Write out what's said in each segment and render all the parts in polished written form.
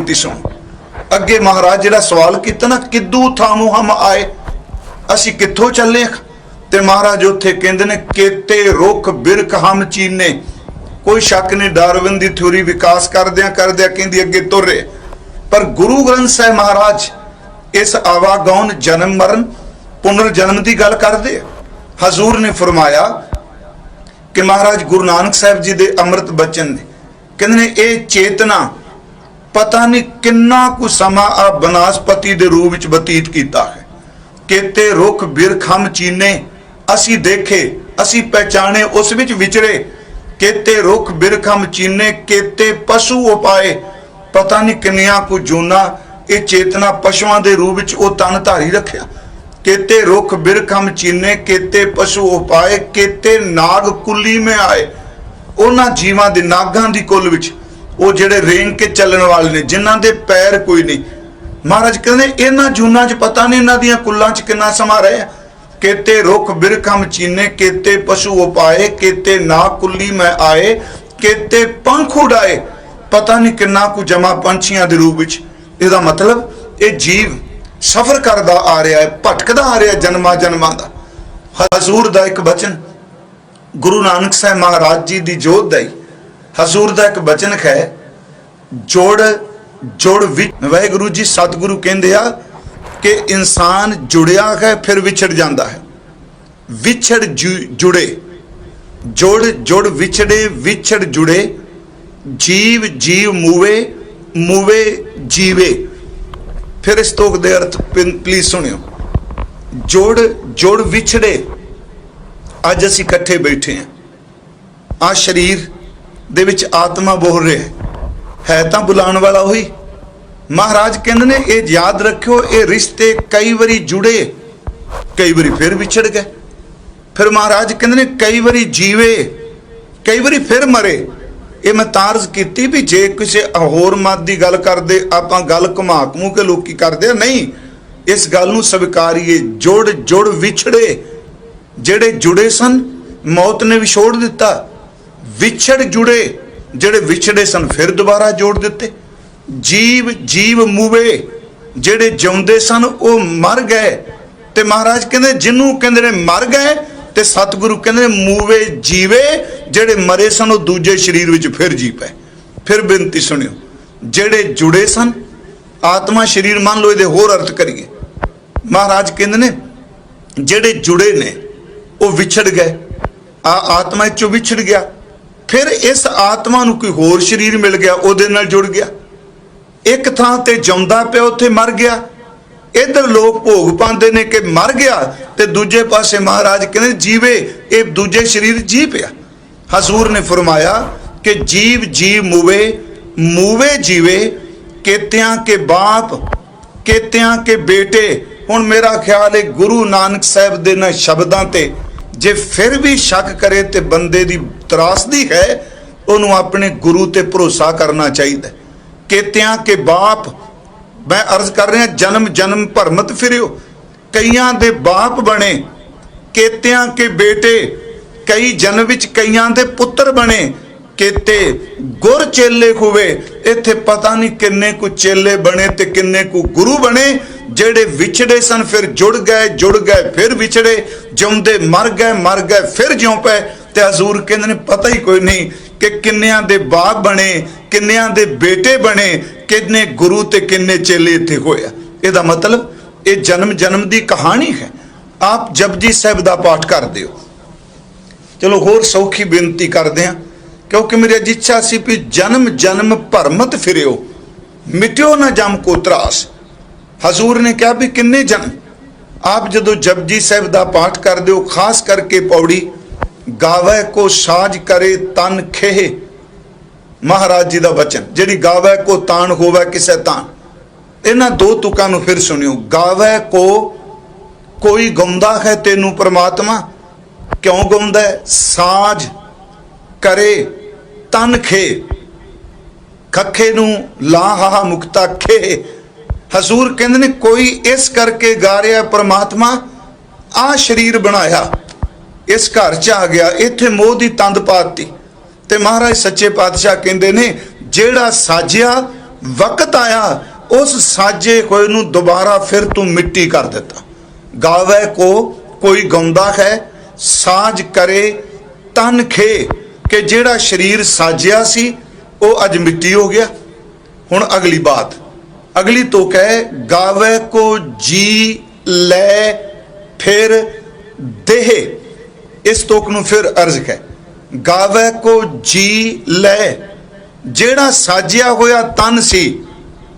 सुन अगे महाराज जिहड़ा सवाल किया ना, किदू थामू हम आए, असी कित्थों चले। ते महाराज उत्थे कहंदे ने केते रुख बिरख हम चीने। कोई शक नहीं, डार्विन की थ्योरी विकास करदियां कहंदी अगे तुर रहे। पर गुरु ग्रंथ साहिब महाराज इस आवागौन जन्म मरण पुनर्जन्म की गल करदे। हजूर ने फरमाया कि महाराज गुरु नानक साहिब जी दे अमृत बचन ने कहंदे ने ये चेतना पता नहीं किन्ना कु समा आ बनस्पति दे रूप विच बतीत कीता है। केते रुख बिरख हम चीने, असी देखे असी पहचाने उस विच विचरे। केते रुख बिरख हम चीने, केते पशु उपाए, पता नहीं किन्नियां कु जूना ये चेतना पशुआं दे रूप विच ओ तन धारी रखिया। केते रुख बिरख हम चीने, केते पशु उपाए, केते नाग कुली में आए। उन्हां जीवां दे नागां दी कुल विच वो जेड़े रेंग के चलने वाले ने, जिन्हां दे पैर कोई नहीं। महाराज कहते इन्हां जूनां च पता नहीं इन्हां दियां कुल्लां च किन्ना समा रहे। केते रुख बिरख हम चीने, केते पशु उपाए, केते नाग कुली में आए, केते पंख उड़ाए, पता नहीं किन्ना कु जमा पंछियां दे रूप विच। इहदा मतलब ये जीव सफर करदा आ रहा है, भटकदा आ रहा जन्मां जन्मां दा। हजूर दा एक बचन गुरु नानक साहिब महाराज जी दी जोत दा ही हजूर दा एक बचन है, जोड़ जोड़ वाहिगुरु जी सतगुरु कहंदे आ कि इंसान जुड़िया है फिर विछड़ जाता है। विछड़ जुड़े, जोड़ जोड़ विछड़े, विछड़ जुड़े, जीव जीव मूवे, मूवे जीवे। फिर इस तोक दे अर्थ प्लीज सुनियो। जोड़ जोड़ विछड़े, अज असी इकट्ठे बैठे हैं, आ शरीर दे विच आत्मा बोल रहे है तां बुलाने वाला वही। महाराज कहंदे ने ये याद रखियो, ये रिश्ते कई बारी जुड़े, कई बारी फिर विछड़ गए। फिर महाराज कहंदे ने कई बारी जीवे, कई बारी फिर मरे। ये मैं तारज की भी जे किसी होर मत की गल करते आपां गल घुमा घमू के लोग करते नहीं, इस गल नूं स्वीकारिए। जोड़ जोड़ विछड़े, जेड़े जुड़े सन मौत ने भी छोड़ दिता। विछड़ जुड़े, जेड़े विछड़े सन फिर दोबारा जोड़ दिते। जीव जीव मूवे, जेड़े जिउंदे सन वो मर गए। ते महाराज कहंदे जिन्हों कहंदे ने मर गए, ते सतगुरु कहंदे मूवे जीवे, जेड़े मरे सन वो दूजे शरीर विच फिर जी पे। फिर बेनती सुनियो, जेड़े जुड़े सन आत्मा शरीर मान लो, ये होर अर्थ करिए। महाराज कहंदे ने जेड़े जुड़े ने वो विछड़ गए, आत्मा चो विछड़ गया। फिर इस आत्मा नूं कोई होर शरीर मिल गया, उहदे नाल जुड़ गया। एक थां ते जिउंदा पिया उत्थे मर गया। इधर लोग भोग पाते ने कि मर गया, ते दूजे पासे महाराज कहते जीवे, ये दूजे शरीर जी पिया। हजूर ने फरमाया कि जीव जीव मूवे, मूवे जीवे, केतियां के बाप केतियां के बेटे। हुण मेरा ख्याल है गुरु नानक साहिब दे ना शब्दां ते जे फिर भी शक करे तो बंदे दी त्रासदी है, उन्होंने अपने गुरु ते भरोसा करना चाहिए। केतियां के बाप, मैं अर्ज कर रहा जन्म जन्म भरमत फिरियो, कईयां दे बाप बने, केतियां के बेटे, कई जन्म विच कईयां दे पुत्र बने। केते गुर चेले हुए, इत्थे पता नहीं किन्ने को चेले बने ते किन्ने को गुरु बने। जेड़े विछड़े सन फिर जुड़ गए फिर विछड़े, जिउंदे मर गए फिर जिउं पे। ते हजूर कहंदे ने पता ही कोई नहीं कि किन्नियां दे बाप बने, किन्नियां दे बेटे बने, किन्ने गुरु ते किन्ने चेले इत्थे होया। इहदा मतलब ये जन्म जन्म दी कहानी है। आप जपजी साहिब दा पाठ करदे हो, चलो होर सौखी बेनती करदे हां, क्योंकि मेरी अज इच्छा सी भी जन्म जन्म भरमत फिरियो, मिटियो ना जम को त्रास। हजूर ने कहा भी किन्ने जन्म। आप जदों जपजी साहिब दा पाठ करदे हो, खास करके पौड़ी गावे को साज करे तन खेहे, महाराज जी दा बचन, जिहड़ी गावे को तान होवे किसे तान। इन्हां दो तुकां नूं फिर सुनियो। गावे को कोई गाउंदा है तेनू परमात्मा, क्यों गाउंदा है? साज करे तन खे, खखे नूं ला हा मुक्ता खे। हजूर कहंदे ने कोई इस करके गा रहा परमात्मा आ शरीर बनाया, इस घर च आ गया, इत्थे मोह दी तंद पाती। ते महाराज सच्चे पातशाह कहंदे ने जेड़ा साजिया वक्त आया उस साजे होए नू दोबारा फिर तू मिट्टी कर दिता। गावे को कोई गाउंदा है, साज करे तन खे, कि जेड़ा शरीर साजिया सी वो अज मिट्टी हो गया। हुण अगली बात, अगली तो कहे गावे को जी लै फिर देह। इस तोक नू फिर अर्ज है, गावे को जी लै, जेड़ा साजिया होया तन सी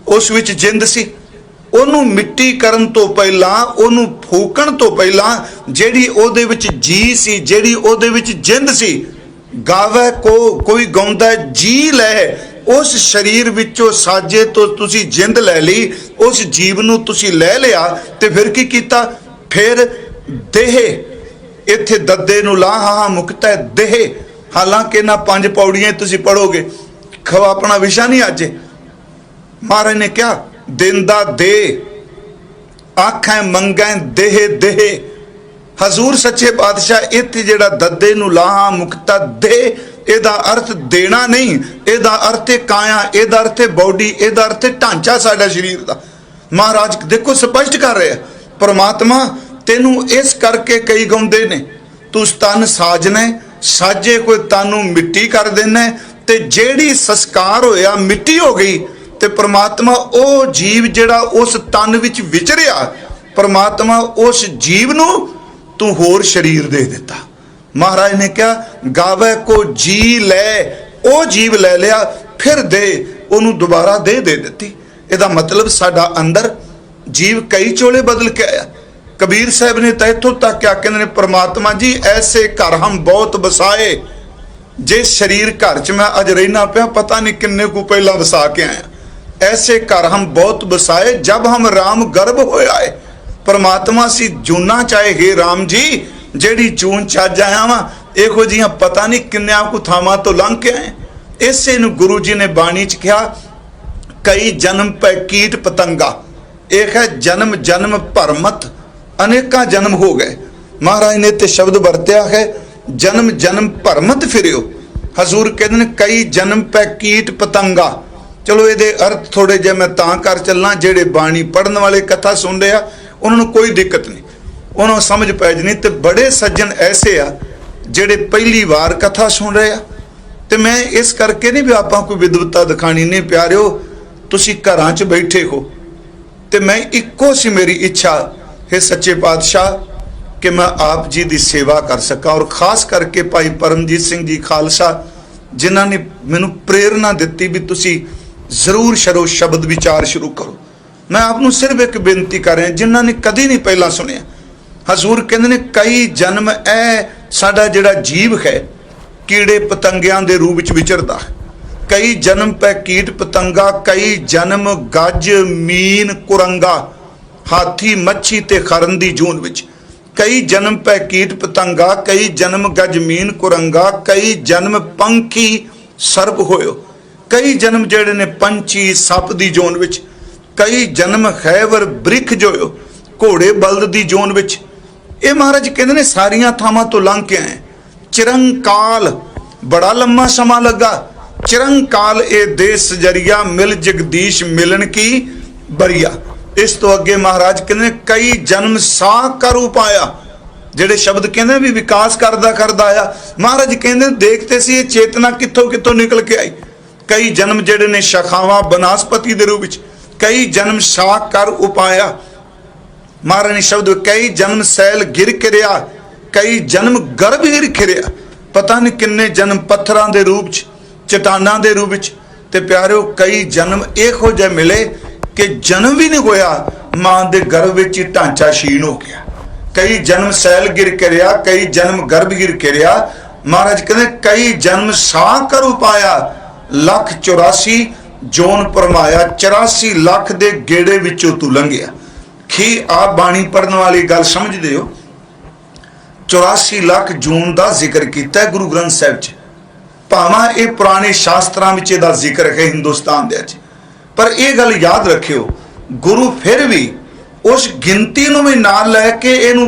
उस विच जिंद सी, ਉਹਨੂੰ ਮਿੱਟੀ ਕਰਨ ਤੋਂ ਪਹਿਲਾਂ, ਉਹਨੂੰ ਫੂਕਣ ਤੋਂ ਪਹਿਲਾਂ ਜਿਹੜੀ ਉਹਦੇ ਵਿੱਚ ਜੀ ਸੀ, ਜਿਹੜੀ ਉਹਦੇ ਵਿੱਚ ਜਿੰਦ ਸੀ, ਗਾਵੇ ਕੋ ਕੋਈ ਗਾਉਂਦਾ ਜੀ ਲੈ, ਉਸ ਸਰੀਰ ਵਿੱਚੋਂ ਸਾਜੇ ਤੋਂ ਤੁਸੀਂ ਜਿੰਦ ਲੈ ਲਈ, ਉਸ ਜੀਵ ਨੂੰ ਤੁਸੀਂ ਲੈ ਲਿਆ ਤੇ ਫਿਰ ਕੀ ਕੀਤਾ? ਫਿਰ ਦੇਹ, ਇੱਥੇ ਦੱਦੇ ਨੂੰ ਲਾ ਹਾਂ ਮੁਕਤਾ ਦੇਹ। ਹਾਲਾਂਕਿ ਇਹਨਾਂ 5 ਪੌੜੀਆਂ ਤੁਸੀਂ ਪੜੋਗੇ, ਖਵਾ ਆਪਣਾ ਵਿਸ਼ਾ ਨਹੀਂ ਅੱਜ। ਮਹਾਰਾਜ ਨੇ ਕਿਹਾ ਦਿੰਦਾ ਦੇ, ਆਖਾਂ ਮੰਗਾਂ ਦੇਹ ਦੇਹ। ਹਜ਼ੂਰ ਸੱਚੇ ਪਾਤਸ਼ਾਹ ਇੱਥੇ ਜਿਹੜਾ ਦੱਦੇ ਨੂੰ ਲਾਹਾ ਮੁਕਤਾ ਦੇ, ਇਹਦਾ ਅਰਥ ਦੇਣਾ ਨਹੀਂ, ਇਹਦਾ ਅਰਥ ਹੈ ਕਾਇਆ, ਇਹਦਾ ਅਰਥ ਹੈ ਬੋਡੀ, ਇਹਦਾ ਅਰਥ ਹੈ ਢਾਂਚਾ ਸਾਡਾ ਸਰੀਰ ਦਾ। ਮਹਾਰਾਜ ਦੇਖੋ ਸਪਸ਼ਟ ਕਰ ਰਿਹਾ, ਪਰਮਾਤਮਾ ਤੈਨੂੰ ਇਸ ਕਰਕੇ ਕਈ ਗਾਉਂਦੇ ਨੇ, ਤੂੰ ਤਨ ਸਾਜਣਾ, ਸਾਜੇ ਕੋਈ ਤਨ ਨੂੰ ਮਿੱਟੀ ਕਰ ਦੇਣਾ, ਤੇ ਜਿਹੜੀ ਸੰਸਕਾਰ ਹੋਇਆ ਮਿੱਟੀ ਹੋ ਗਈ, ਤੇ परमात्मा वो जीव जिहड़ा उस तन विच विचरिया, परमात्मा उस जीव नूं तू होर शरीर दे दिता। महाराज ने कहा गावे को जी लै, वो जीव ले लिया, फिर दे ओनू दोबारा दे दिती। इहदा मतलब साडा अंदर जीव कई चोले बदल के आया। कबीर साहब ने तो इत्थों तक क्या कहते हैं, परमात्मा जी ऐसे घर हम बहुत बसाए, जिस शरीर घर च मैं अज रहना पिया पता नहीं किन्ने को पहला वसा के आया, ऐसे घर हम बहुत बसाए जब हम राम गर्भ होए आए। परमात्मा सी जूना चाहे हे राम जी, जेड़ी जून चज आया वा, इहो जिहियां पता नहीं किन्ने को थावां तो लंघ के आए। इसे नूं गुरु जी ने बाणी च कहा कई जन्म पै कीट पतंगा, एक है जन्म जन्म भरमत, अनेका जन्म हो गए। महाराज ने ते शब्द वरत्या है जन्म जन्म भरमत फिरियो। हजूर कहते हैं कई जन्म पै कीट पतंगा। चलो ये अर्थ थोड़े जे मैं तां कर चलना, जेड़े बाणी पढ़न वाले कथा सुन रहे उन्होंने कोई दिक्कत नहीं, उन्होंने समझ पै जानी। तो बड़े सज्जन ऐसे आ जेड़े पहली बार कथा सुन रहे तो मैं इस करके नहीं भी आप कोई विद्वता दिखानी नहीं, प्यारिओ तुसी घरां च बैठे हो, तो मैं इक्को सी मेरी इच्छा है सच्चे पातशाह कि मैं आप जी की सेवा कर सका। और खास करके भाई परमजीत सिंह जी खालसा जिन्हों ने मैनू प्रेरणा दी भी तुसी जरूर शरो शब्द विचार शुरू करो। मैं आपनू सिर्फ एक बेनती कर रहा, जिन्होंने ने कदी नहीं पहला सुनिया। हजूर कहते ने कई जन्म ए साडा जिहड़ा जीव है कीड़े पतंगियां दे रूप विच विचरदा, कई जन्म पै कीट पतंगा, कई जन्म गज मीन कुरंगा, हाथी मच्छी ते खरन दी जून विच। कई जन्म पै कीट पतंगा, कई जन्म गज मीन कुरंगा, कई जन्म पंखी सर्प होयो, कई जन्म जेड़े ने पंछी सप दी जोन विच, कई जन्म खैबर बृख जोयो घोड़े बलद दी जोन विच। ये महाराज कहते ने सारियां थावां तो लंघ के आए। चिरंकाल बड़ा लम्मा समा लगा, चिरंकाल ए देश जरिया मिल जगदीश मिलन की बरिया। इस तो अगे महाराज कहते कई जन्म सा कर उपाया, जेड़े शब्द कहते भी विकास करदा करदा आया। महाराज कहते देखते सी ये चेतना कित्थों कित्थों निकल के आई। कई जन्म जेड़े ने शाखावां बनस्पति दे रूप विच, कई जन्म शाख कर उपाया। महाराज ने शब्द कई जन्म सैल गिर किरिया, कई जन्म गर्भ गिर किरिया। पता नहीं किन्ने जन्म पत्थरां दे रूप च, चट्टानां दे रूप विच। ते प्यारिओ कई जन्म इहो जिहे मिले कि जन्म भी नहीं होया, मां दे गर्भ विच ही ढांचा क्षीण हो गया। कई जन्म सैल गिर किरिया, कई जन्म गर्भ गिर किरिया। महाराज कहते कई जन्म शाख कर उपाया, 1,84 जोन परमाया, 84 लाख दे गेड़े विचों तू लंघिया। की आप बाणी पढ़ने वाली गल समझदे हो? 84 लाख जून का जिक्र किया गुरु ग्रंथ साहिब च, भावां ये पुराने शास्त्रां विच इहदा जिक्र है हिंदुस्तान दे च, पर यह गल याद रखियो गुरु फिर भी उस गिनती नूं भी नाल लैके इहनूं